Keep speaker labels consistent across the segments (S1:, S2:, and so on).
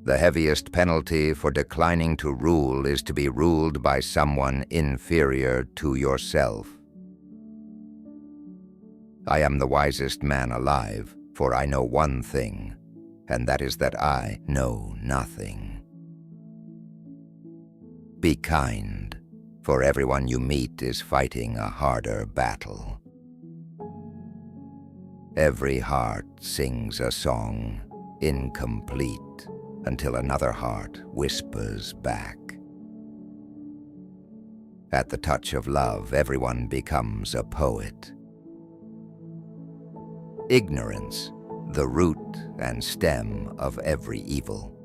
S1: The heaviest penalty for declining to rule is to be ruled by someone inferior to yourself. I am the wisest man alive, for I know one thing, and that is that I know nothing. Be kind, for everyone you meet is fighting a harder battle. Every heart sings a song, incomplete, until another heart whispers back. At the touch of love, everyone becomes a poet. Ignorance, the root and stem of every evil.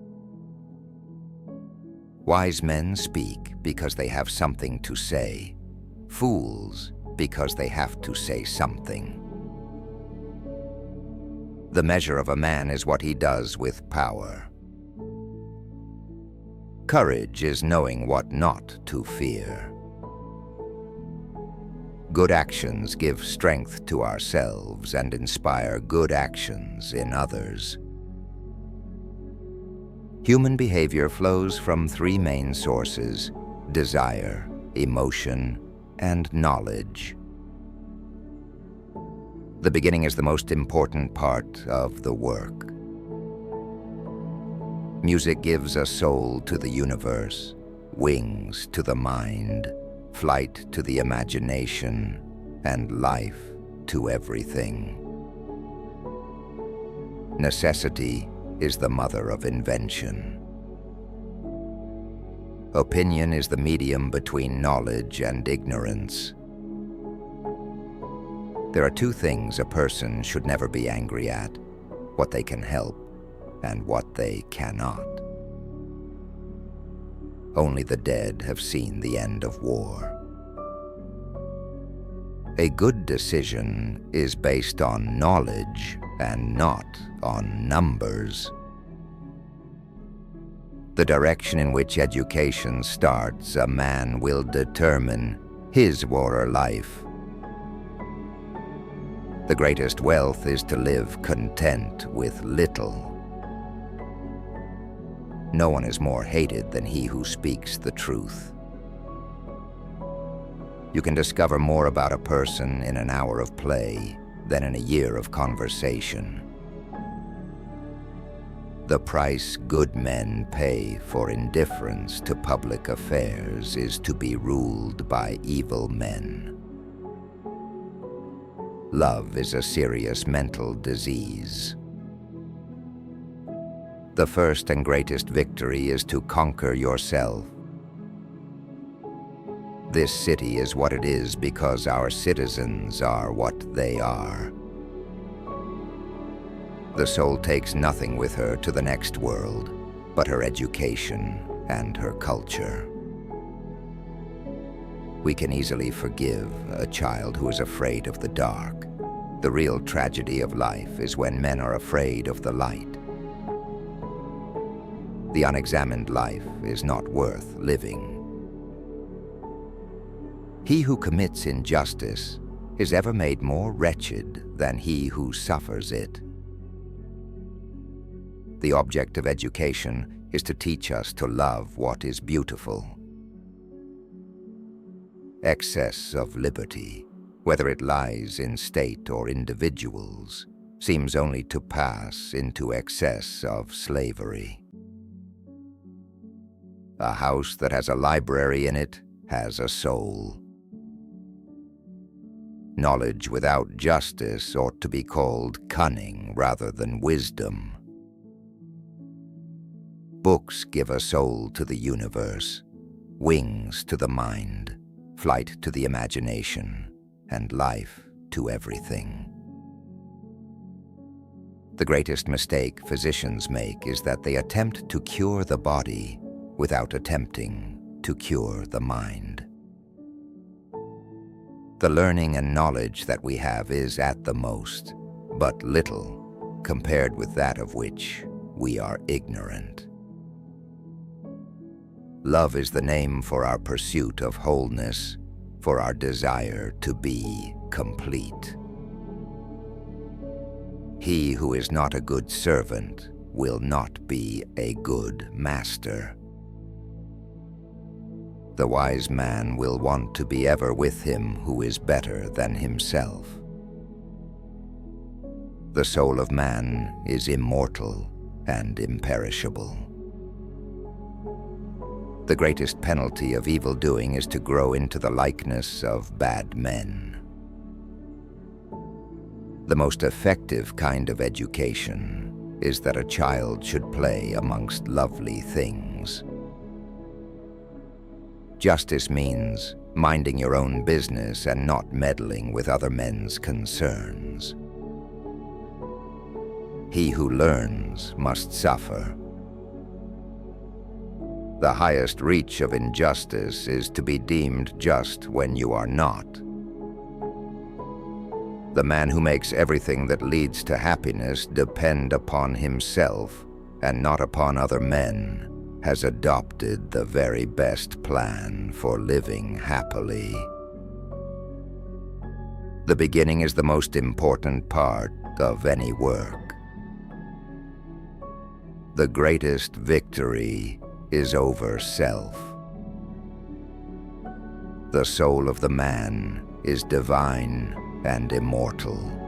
S1: Wise men speak because they have something to say, fools because they have to say something. The measure of a man is what he does with power. Courage is knowing what not to fear. Good actions give strength to ourselves and inspire good actions in others. Human behavior flows from three main sources: desire, emotion, and knowledge. The beginning is the most important part of the work. Music gives a soul to the universe, wings to the mind, flight to the imagination, and life to everything. Necessity is the mother of invention. Opinion is the medium between knowledge and ignorance. There are two things a person should never be angry at: what they can help and what they cannot. Only the dead have seen the end of war. A good decision is based on knowledge and not on numbers. The direction in which education starts, a man will determine his or her life. The greatest wealth is to live content with little. No one is more hated than he who speaks the truth. You can discover more about a person in an hour of play than in a year of conversation. The price good men pay for indifference to public affairs is to be ruled by evil men. Love is a serious mental disease. The first and greatest victory is to conquer yourself. This city is what it is because our citizens are what they are. The soul takes nothing with her to the next world but her education and her culture. We can easily forgive a child who is afraid of the dark. The real tragedy of life is when men are afraid of the light. The unexamined life is not worth living. He who commits injustice is ever made more wretched than he who suffers it. The object of education is to teach us to love what is beautiful. Excess of liberty, whether it lies in state or individuals, seems only to pass into excess of slavery. A house that has a library in it has a soul. Knowledge without justice ought to be called cunning rather than wisdom. Books give a soul to the universe, wings to the mind, flight to the imagination, and life to everything. The greatest mistake physicians make is that they attempt to cure the body without attempting to cure the mind. The learning and knowledge that we have is at the most but little compared with that of which we are ignorant. Love is the name for our pursuit of wholeness, for our desire to be complete. He who is not a good servant will not be a good master. The wise man will want to be ever with him who is better than himself. The soul of man is immortal and imperishable. The greatest penalty of evil-doing is to grow into the likeness of bad men. The most effective kind of education is that a child should play amongst lovely things. Justice means minding your own business and not meddling with other men's concerns. He who learns must suffer. The highest reach of injustice is to be deemed just when you are not. The man who makes everything that leads to happiness depend upon himself and not upon other men has adopted the very best plan for living happily. The beginning is the most important part of any work. The greatest victory is over self. The soul of the man is divine and immortal.